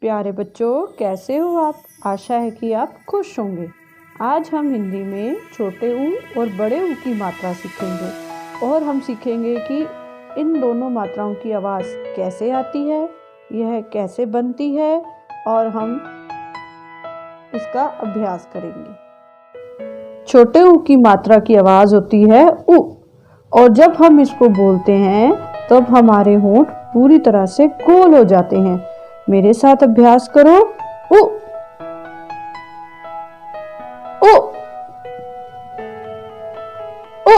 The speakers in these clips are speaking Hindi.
प्यारे बच्चों, कैसे हो आप? आशा है कि आप खुश होंगे। आज हम हिंदी में छोटे ऊ और बड़े ऊ की मात्रा सीखेंगे और हम सीखेंगे कि इन दोनों मात्राओं की आवाज़ कैसे आती है, यह कैसे बनती है और हम इसका अभ्यास करेंगे। छोटे ऊ की मात्रा की आवाज़ होती है ऊ, और जब हम इसको बोलते हैं तब हमारे होंठ पूरी तरह से गोल हो जाते हैं। मेरे साथ अभ्यास करो। ऊ ऊ ऊ।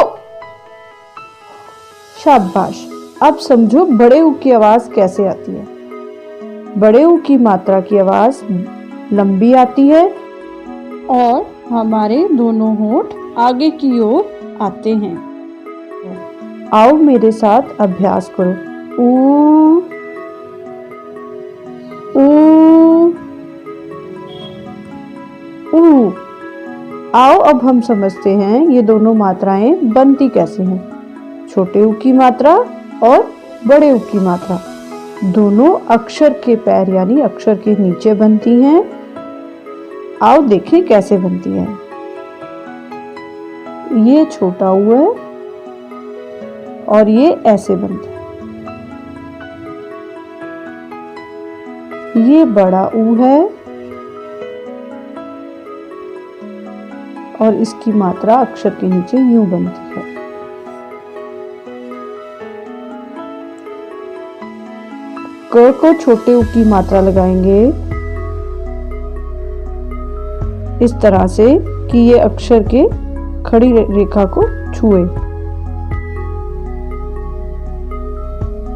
शाबाश। अब समझो बड़े ऊ की आवाज कैसे आती है। बड़े ऊ की मात्रा की आवाज लंबी आती है और हमारे दोनों होंठ आगे की ओर आते हैं। आओ मेरे साथ अभ्यास करो। ऊ ऊ ऊ। आओ अब हम समझते हैं ये दोनों मात्राएं बनती कैसे हैं। छोटे ऊ की मात्रा और बड़े ऊ की मात्रा दोनों अक्षर के पैर यानी अक्षर के नीचे बनती हैं। आओ देखें कैसे बनती है। ये छोटा ऊ है और ये ऐसे बनता है। ये बड़ा ऊ है और इसकी मात्रा अक्षर के नीचे यूं बनती है। क को छोटे ऊ की मात्रा लगाएंगे इस तरह से कि ये अक्षर के खड़ी रेखा को छुए।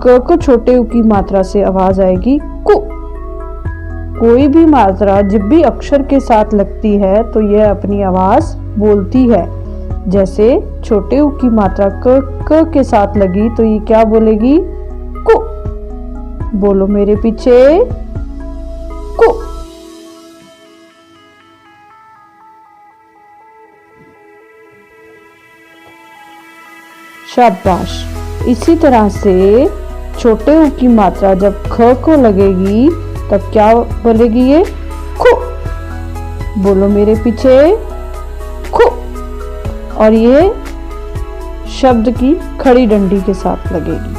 क को छोटे ऊ की मात्रा से आवाज आएगी कु। कोई भी मात्रा जब भी अक्षर के साथ लगती है तो यह अपनी आवाज बोलती है। जैसे छोटे ऊ की मात्रा क के साथ लगी तो ये क्या बोलेगी? कु। बोलो मेरे पीछे। कु। शाबाश। इसी तरह से छोटे ऊ की मात्रा जब ख को लगेगी तब क्या बोलेगी? ये खु। बोलो मेरे पीछे। खु। और ये शब्द की खड़ी डंडी के साथ लगेगी।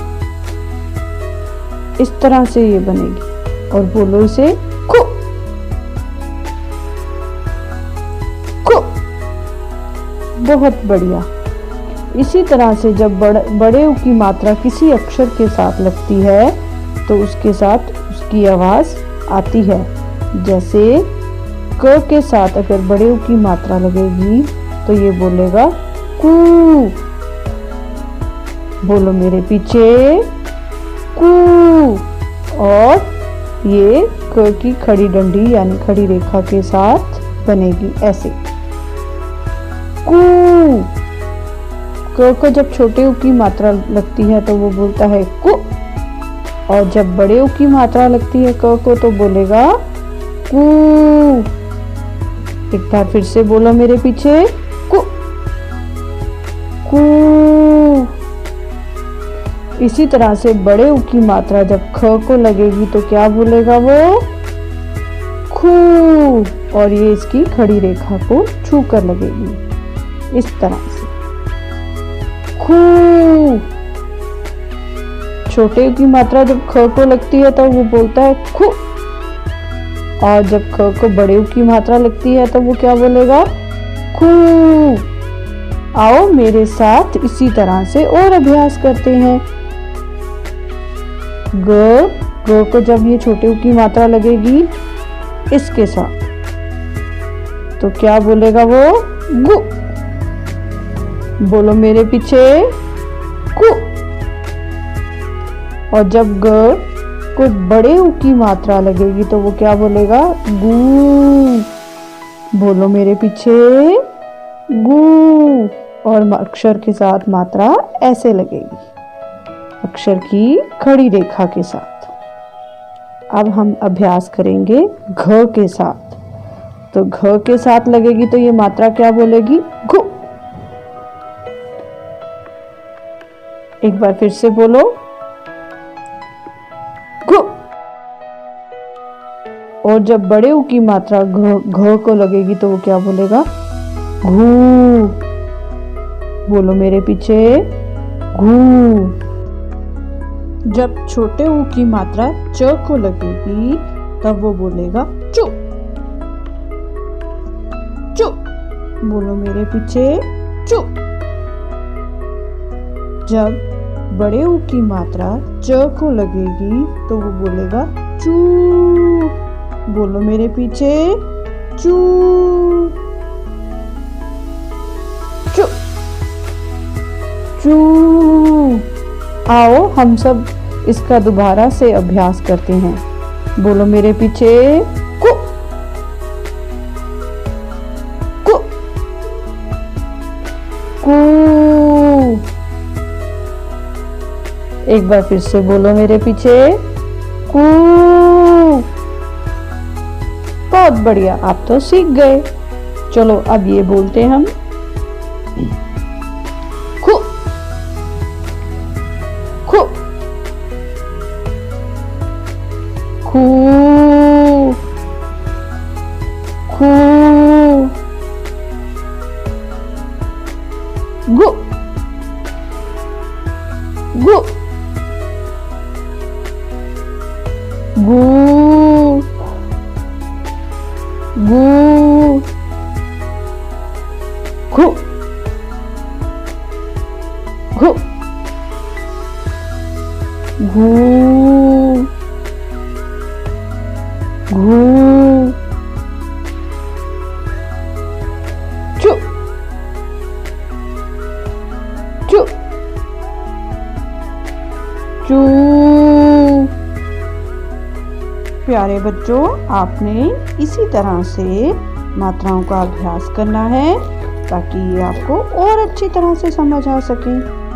इस तरह से ये बनेगी और बोलो इसे खु। खु। बहुत बढ़िया। इसी तरह से जब बड़े ऊ की मात्रा किसी अक्षर के साथ लगती है तो उसके साथ उसकी आवाज आती है। जैसे क के साथ अगर बड़े ऊ की मात्रा लगेगी तो ये बोलेगा कू। बोलो मेरे पीछे। कू। और ये क की खड़ी डंडी यानी खड़ी रेखा के साथ बनेगी ऐसे कू। क को जब छोटे ऊ की मात्रा लगती है तो वो बोलता है कु, और जब बड़े ऊ की मात्रा लगती है क को तो बोलेगा कू। एक बार फिर से बोलो मेरे पीछे। कु। कू। इसी तरह से बड़े ऊ की मात्रा जब ख को लगेगी तो क्या बोलेगा वो? खू। और ये इसकी खड़ी रेखा को छू कर लगेगी इस तरह से खू। छोटे ऊ की मात्रा जब ख को लगती है तो वो बोलता है खु, और जब ख को बड़े ऊ की मात्रा लगती है तो वो क्या बोलेगा? खू। आओ मेरे साथ इसी तरह से और अभ्यास करते हैं। ग को जब ये छोटे ऊ की मात्रा लगेगी इसके साथ तो क्या बोलेगा वो? गु। बोलो मेरे पीछे। कु। और जब ग को बड़े ऊ की मात्रा लगेगी तो वो क्या बोलेगा? गू। बोलो मेरे पीछे। गू। और अक्षर के साथ मात्रा ऐसे लगेगी अक्षर की खड़ी रेखा के साथ। अब हम अभ्यास करेंगे घ के साथ। तो घ के साथ लगेगी तो ये मात्रा क्या बोलेगी? घु। एक बार फिर से बोलो। घु। और जब बड़े ऊ की मात्रा घ को लगेगी तो वो क्या बोलेगा? घू। बोलो मेरे पीछे, घू। जब छोटे ऊ की मात्रा च को लगेगी तब वो बोलेगा चू। चू। बोलो मेरे पीछे, चू। जब बड़े ऊ की मात्रा च को लगेगी तो वो बोलेगा चू। बोलो मेरे पीछे, चू। चू। चू। आओ हम सब इसका दोबारा से अभ्यास करते हैं। बोलो मेरे पीछे, कु। कु। कु। एक बार फिर से बोलो मेरे पीछे, कू। बहुत बढ़िया, आप तो सीख गए। चलो अब ये बोलते हम, खु। खु। खू। खू। गु। गु। गू। गू। घु। घु। घू। घू। चू। चू। चू। प्यारे बच्चों, आपने इसी तरह से मात्राओं का अभ्यास करना है ताकि ये आपको और अच्छी तरह से समझ आ सके।